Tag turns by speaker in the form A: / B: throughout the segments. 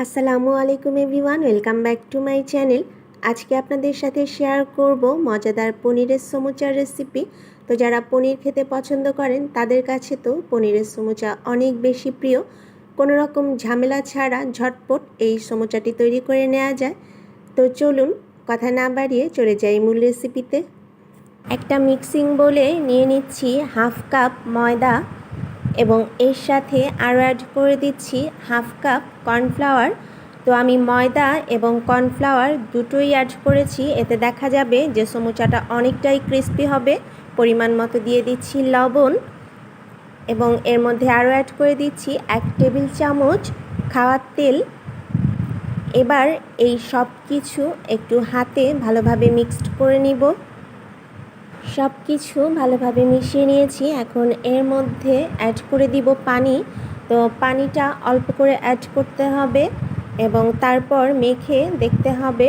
A: আসসালামু আলাইকুম everyone, welcome back to my channel. আজকে আপনাদের সাথে শেয়ার করব মজাদার পনিরের সমুচার রেসিপি। তো যারা পনির খেতে পছন্দ করেন তাদের কাছে তো পনিরের সমুচা অনেক বেশি প্রিয়। কোনো রকম ঝামেলা ছাড়া ঝটপট এই সমুচাটি তৈরি করে নেওয়া যায়। তো চলুন কথা না বাড়িয়ে চলে যাই মূল রেসিপিতে। একটা মিক্সিং বোলে নিয়ে নিচ্ছি হাফ কাপ ময়দা এবং এর সাথে আরও অ্যাড করে দিচ্ছি হাফ কাপ কর্নফ্লাওয়ার। তো আমি ময়দা এবং কর্নফ্লাওয়ার দুটোই অ্যাড করেছি, এতে দেখা যাবে যে সমুচাটা অনেকটাই ক্রিস্পি হবে। পরিমাণ মতো দিয়ে দিচ্ছি লবণ এবং এর মধ্যে আরও অ্যাড করে দিচ্ছি 1 টেবিল চামচ খাওয়ার তেল। এবার এই সব কিছু একটু হাতে ভালোভাবে মিক্সড করে নিব। সব কিছু ভালোভাবে মিশিয়ে নিয়েছি। এখন এর মধ্যে অ্যাড করে দিব পানি। তো পানিটা অল্প করে অ্যাড করতে হবে এবং তারপর মেখে দেখতে হবে।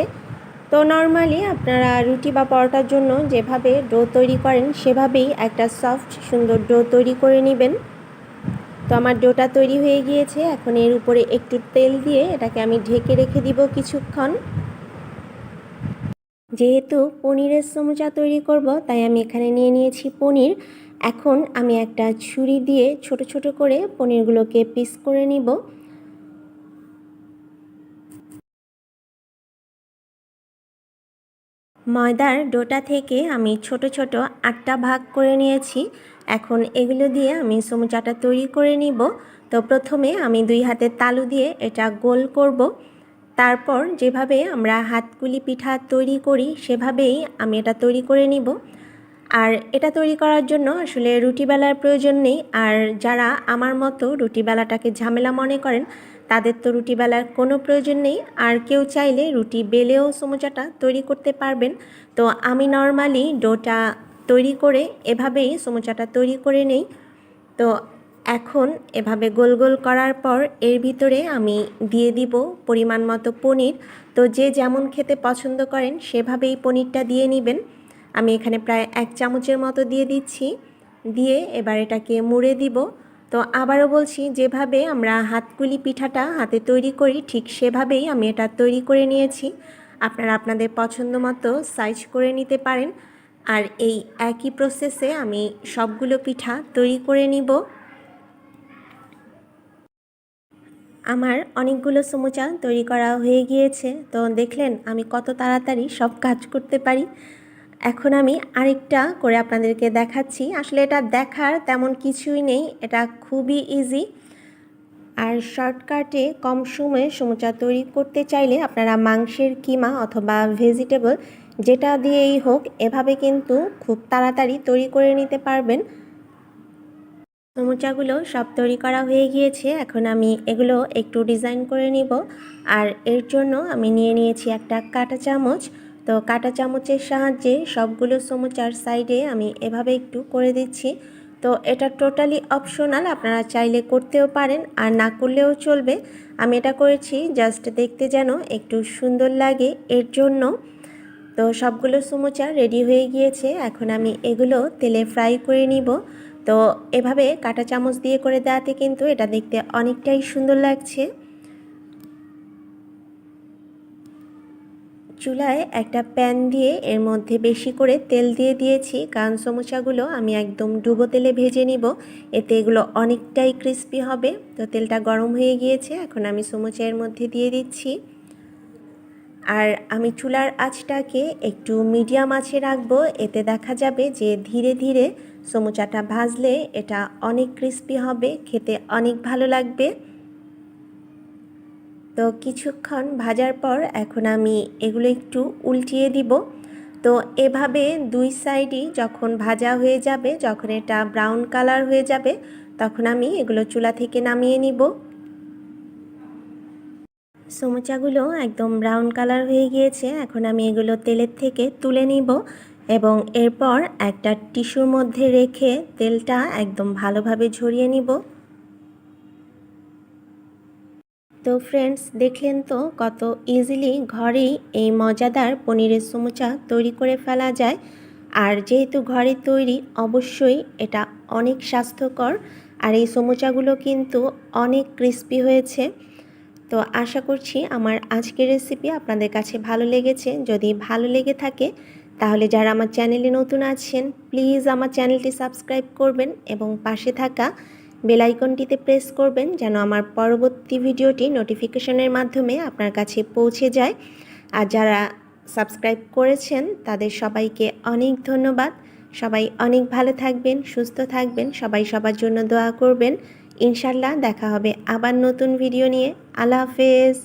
A: তো নর্মালি আপনারা রুটি বা পরোটার জন্য যেভাবে ডো তৈরি করেন সেভাবেই একটা সফট সুন্দর ডো তৈরি করে নেবেন। তো আমার ডোটা তৈরি হয়ে গিয়েছে। এখন এর উপরে একটু তেল দিয়ে এটাকে আমি ঢেকে রেখে দিব কিছুক্ষণ। যেহেতু পনিরের সমুচা তৈরি করব তাই আমি এখানে নিয়ে নিয়েছি পনির। এখন আমি একটা ছুরি দিয়ে ছোট ছোট করে পনিরগুলোকে পিস করে নিব। ময়দার ডোটা থেকে আমি ছোট ছোট 8টা ভাগ করে নিয়েছি। এখন এগুলো দিয়ে আমি সমুচাটা তৈরি করে নিব। তো প্রথমে আমি 2 হাতের তালু দিয়ে এটা গোল করব। তারপর যেভাবে আমরা হাতকুলি পিঠা তৈরি করি সেভাবেই আমি এটা তৈরি করে নিব। আর এটা তৈরি করার জন্য আসলে রুটি বেলার প্রয়োজন নেই। আর যারা আমার মতো রুটি বেলাটাকে ঝামেলা মনে করেন তাদের তো রুটি বেলার কোনো প্রয়োজন নেই। আর কেউ চাইলে রুটি বেলেও সমুচাটা তৈরি করতে পারবেন। তো আমি নর্মালি ডোটা তৈরি করে এভাবেই সমুচাটা তৈরি করে নেই। তো এখন এভাবে গোল গোল করার পর এর ভিতরে আমি দিয়ে দিব পরিমাণ মতো পনির। তো যে যেমন খেতে পছন্দ করেন সেভাবেই পনিরটা দিয়ে নেবেন। আমি এখানে প্রায় 1 চামচের মতো দিয়ে দিচ্ছি। দিয়ে এবার এটাকে মুড়ে দিব। তো আবারও বলছি, যেভাবে আমরা হাতকুলি পিঠাটা হাতে তৈরি করি ঠিক সেভাবেই আমি এটা তৈরি করে নিয়েছি। আপনারা আপনাদের পছন্দ মতো সাইজ করে নিতে পারেন। আর এই একই প্রসেসে আমি সবগুলো পিঠা তৈরি করে নিব। আমার অনেকগুলো সমুচা তৈরি করা হয়ে গিয়েছে। তো দেখলেন আমি কত তাড়াতাড়ি সব কাজ করতে পারি। এখন আমি আরেকটা করে আপনাদেরকে দেখাচ্ছি। আসলে এটা দেখার তেমন কিছুই নেই, এটা খুবই ইজি। আর শর্টকাটে কম সময়ে সমুচা তৈরি করতে চাইলে আপনারা মাংসের কিমা অথবা ভেজিটেবল যেটা দিয়েই হোক এভাবে কিন্তু খুব তাড়াতাড়ি তৈরি করে নিতে পারবেন। সমুচাগুলো সব তৈরি করা হয়ে গিয়েছে। এখন আমি এগুলো একটু ডিজাইন করে নিব। আর এর জন্য আমি নিয়ে নিয়েছি একটা কাঁটা চামচ। তো কাঁটা চামচের সাহায্যে সবগুলো সমুচার সাইডে আমি এভাবে একটু করে দিচ্ছি। তো এটা টোটালি অপশনাল, আপনারা চাইলে করতেও পারেন আর না করলেও চলবে। আমি এটা করেছি জাস্ট দেখতে যেন একটু সুন্দর লাগে এর জন্য। তো সবগুলো সমুচা রেডি হয়ে গিয়েছে। এখন আমি এগুলো তেলে ফ্রাই করে নিব। তো এভাবে কাঁটা চামচ দিয়ে করে দেওয়াতে কিন্তু এটা দেখতে অনেকটাই সুন্দর লাগছে। চুলায় একটা প্যান দিয়ে এর মধ্যে বেশি করে তেল দিয়ে দিয়েছি, কারণ সমুচাগুলো আমি একদম ডুবো তেলে ভেজে নিব, এতে এগুলো অনেকটাই ক্রিস্পি হবে। তো তেলটা গরম হয়ে গিয়েছে, এখন আমি সমুচা এর মধ্যে দিয়ে দিচ্ছি। আর আমি চুলার আঁচটাকে একটু মিডিয়াম আঁচে রাখবো, এতে দেখা যাবে যে ধীরে ধীরে সমুচাটা ভাজলে এটা অনেক ক্রিস্পি হবে, খেতে অনেক ভালো লাগবে। তো কিছুক্ষণ ভাজার পর এখন আমি এগুলো একটু উল্টিয়ে দিব। তো এভাবে 2 সাইডই যখন ভাজা হয়ে যাবে, যখন এটা ব্রাউন কালার হয়ে যাবে, তখন আমি এগুলো চুলা থেকে নামিয়ে নিব। সমুচাগুলো একদম ব্রাউন কালার হয়ে গিয়েছে। এখন আমি এগুলো তেলের থেকে তুলে নিব এবং এরপর একটা টিস্যুর মধ্যে রেখে তেলটা একদম ভালোভাবে ঝরিয়ে নিব। তো ফ্রেন্ডস, দেখলেন তো কত ইজিলি ঘরেই এই মজাদার পনিরের সমুচা তৈরি করে ফেলা যায়। আর যেহেতু ঘরে তৈরি, অবশ্যই এটা অনেক স্বাস্থ্যকর। আর এই সমুচাগুলো কিন্তু অনেক ক্রিস্পি হয়েছে। তো আশা করছি আমার আজকের রেসিপি আপনাদের কাছে ভালো লেগেছে। যদি ভালো লেগে থাকে তাহলে যারা আমার চ্যানেলে নতুন আছেন প্লিজ আমার চ্যানেলটি সাবস্ক্রাইব করবেন এবং পাশে থাকা বেল আইকনটিতে প্রেস করবেন যেন আমার পরবর্তী ভিডিওটি নোটিফিকেশনের মাধ্যমে আপনার কাছে পৌঁছে যায়। আর যারা সাবস্ক্রাইব করেছেন তাদের সবাইকে অনেক ধন্যবাদ। সবাই অনেক ভালো থাকবেন, সুস্থ থাকবেন, সবাই সবার জন্য দোয়া করবেন। ইনশাল্লাহ দেখা হবে আবার নতুন ভিডিও নিয়ে। আল্লাহ হাফেজ।